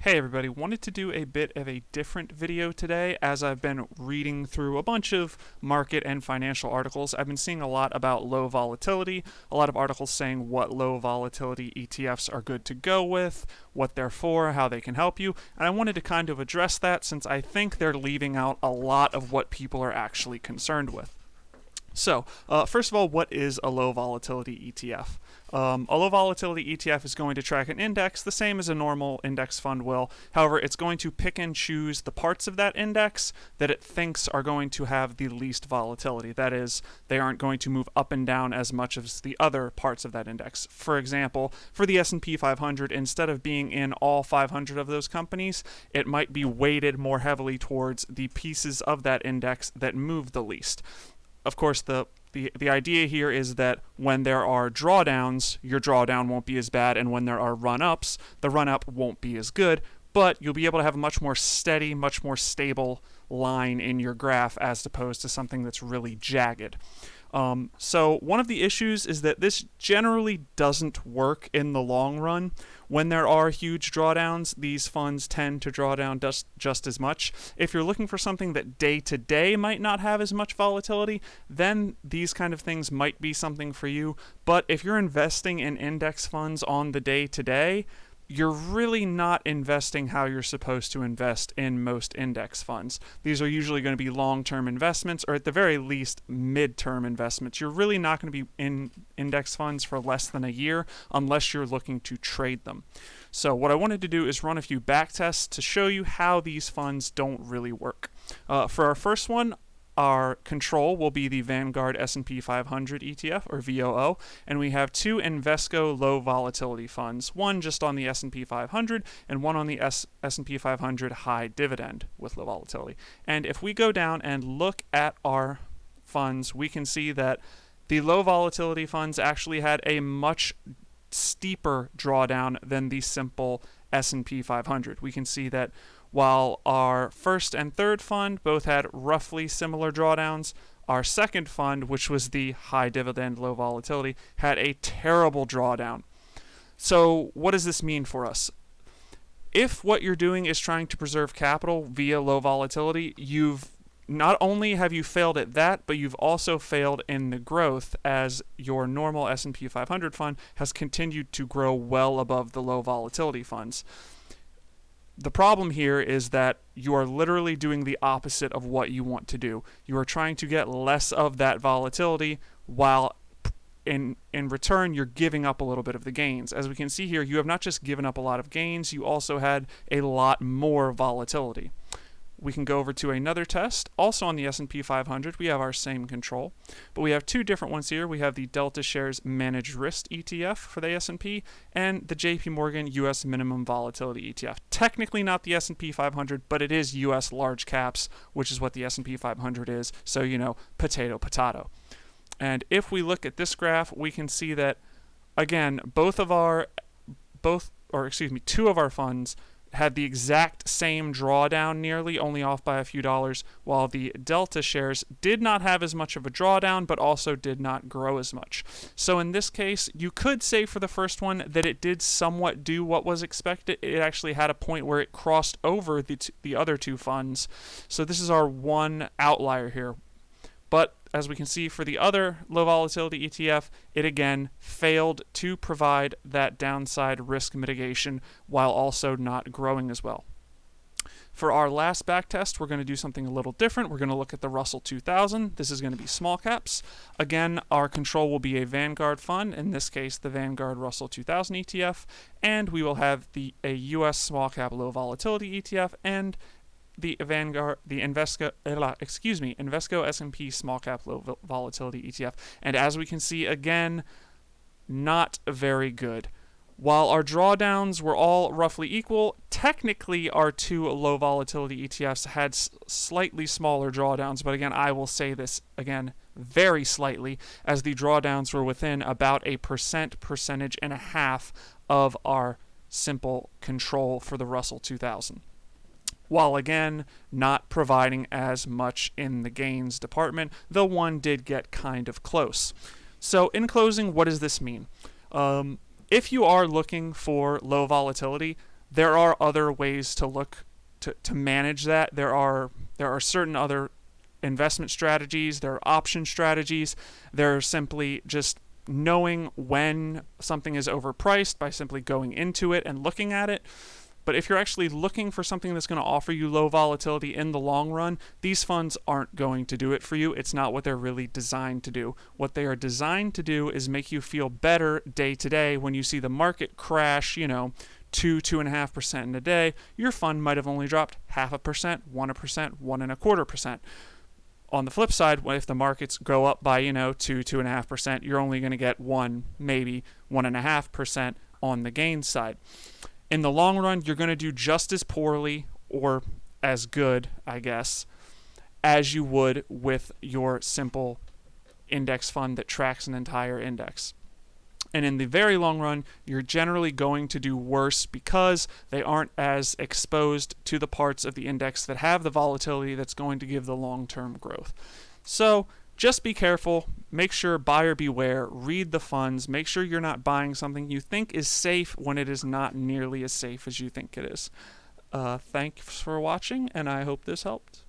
Hey everybody, wanted to do a bit of a different video today as I've been reading through a bunch of market and financial articles. I've been seeing a lot about low volatility, a lot of articles saying what low volatility ETFs are good to go with, what they're for, how they can help you, and I wanted to kind of address that since I think they're leaving out a lot of what people are actually concerned with. So, first of all, what is a low volatility ETF? A low volatility ETF is going to track an index the same as a normal index fund will. However, it's going to pick and choose the parts of that index that it thinks are going to have the least volatility. That is, they aren't going to move up and down as much as the other parts of that index. For example, for the S&P 500, instead of being in all 500 of those companies, it might be weighted more heavily towards the pieces of that index that move the least. Of course, the idea here is that when there are drawdowns, your drawdown won't be as bad, and when there are run-ups, the run-up won't be as good, but you'll be able to have a much more steady, much more stable line in your graph as opposed to something that's really jagged. So one of the issues is that this generally doesn't work in the long run. When there are huge drawdowns, these funds tend to draw down just as much. If you're looking for something that day to day might not have as much volatility, then these kind of things might be something for you. But if you're investing in index funds on the day to day, you're really not investing how you're supposed to invest in most index funds. These are usually going to be long-term investments, or at the very least, mid-term investments. You're really not going to be in index funds for less than a year unless you're looking to trade them. So what I wanted to do is run a few back tests to show you how these funds don't really work. For our first one, our control will be the Vanguard S&P 500 ETF, or VOO, and we have two Invesco low volatility funds, one just on the S&P 500 and one on the S&P 500 high dividend with low volatility. And if we go down and look at our funds, we can see that the low volatility funds actually had a much steeper drawdown than the simple S&P 500. We can see that while our first and third fund both had roughly similar drawdowns, our second fund, which was the high dividend, low volatility, had a terrible drawdown. So what does this mean for us? If what you're doing is trying to preserve capital via low volatility, not only have you failed at that, but you've also failed in the growth as your normal S&P 500 fund has continued to grow well above the low volatility funds. The problem here is that you are literally doing the opposite of what you want to do. You are trying to get less of that volatility while in return you're giving up a little bit of the gains. As we can see here, you have not just given up a lot of gains, you also had a lot more volatility. We can go over to another test. Also on the S&P 500, we have our same control, but we have two different ones here. We have the Delta Shares Managed Risk ETF for the S&P and the JP Morgan US Minimum Volatility ETF. Technically not the S&P 500, but it is US large caps, which is what the S&P 500 is. So, potato, potato. And if we look at this graph, we can see that, again, two of our funds had the exact same drawdown nearly, only off by a few dollars, while the Delta shares did not have as much of a drawdown, but also did not grow as much. So in this case, you could say for the first one that it did somewhat do what was expected. It actually had a point where it crossed over the other two funds. So this is our one outlier here. But as we can see for the other low volatility ETF, it again failed to provide that downside risk mitigation while also not growing as well. For our last back test, we're going to do something a little different. We're going to look at the Russell 2000. This is going to be small caps. Again, our control will be a Vanguard fund, in this case the Vanguard Russell 2000 ETF, and we will have a US small cap low volatility ETF and the Invesco S&P Small Cap Low Volatility ETF. And as we can see, again, not very good. While our drawdowns were all roughly equal, technically our two low volatility ETFs had slightly smaller drawdowns, but again, I will say this again very slightly, as the drawdowns were within about a percentage and a half of our simple control for the Russell 2000. While again not providing as much in the gains department, though one did get kind of close. So in closing, what does this mean? If you are looking for low volatility, There are other ways to look to manage that. There are certain other investment strategies, there are option strategies, there are simply just knowing when something is overpriced by simply going into it and looking at it. But if you're actually looking for something that's going to offer you low volatility in the long run, these funds aren't going to do it for you. It's not what they're really designed to do. What they are designed to do is make you feel better day to day when you see the market crash, 2.5% in a day. Your fund might have only dropped 0.5%, 1%, 1.25%. On the flip side, if the markets go up by 2.5%, you're only going to get 1, maybe 1.5% on the gain side. In the long run, you're going to do just as poorly, or as good, I guess, as you would with your simple index fund that tracks an entire index. And in the very long run, you're generally going to do worse because they aren't as exposed to the parts of the index that have the volatility that's going to give the long-term growth. So just be careful, make sure, buyer beware, read the funds, make sure you're not buying something you think is safe when it is not nearly as safe as you think it is. Thanks for watching, and I hope this helped.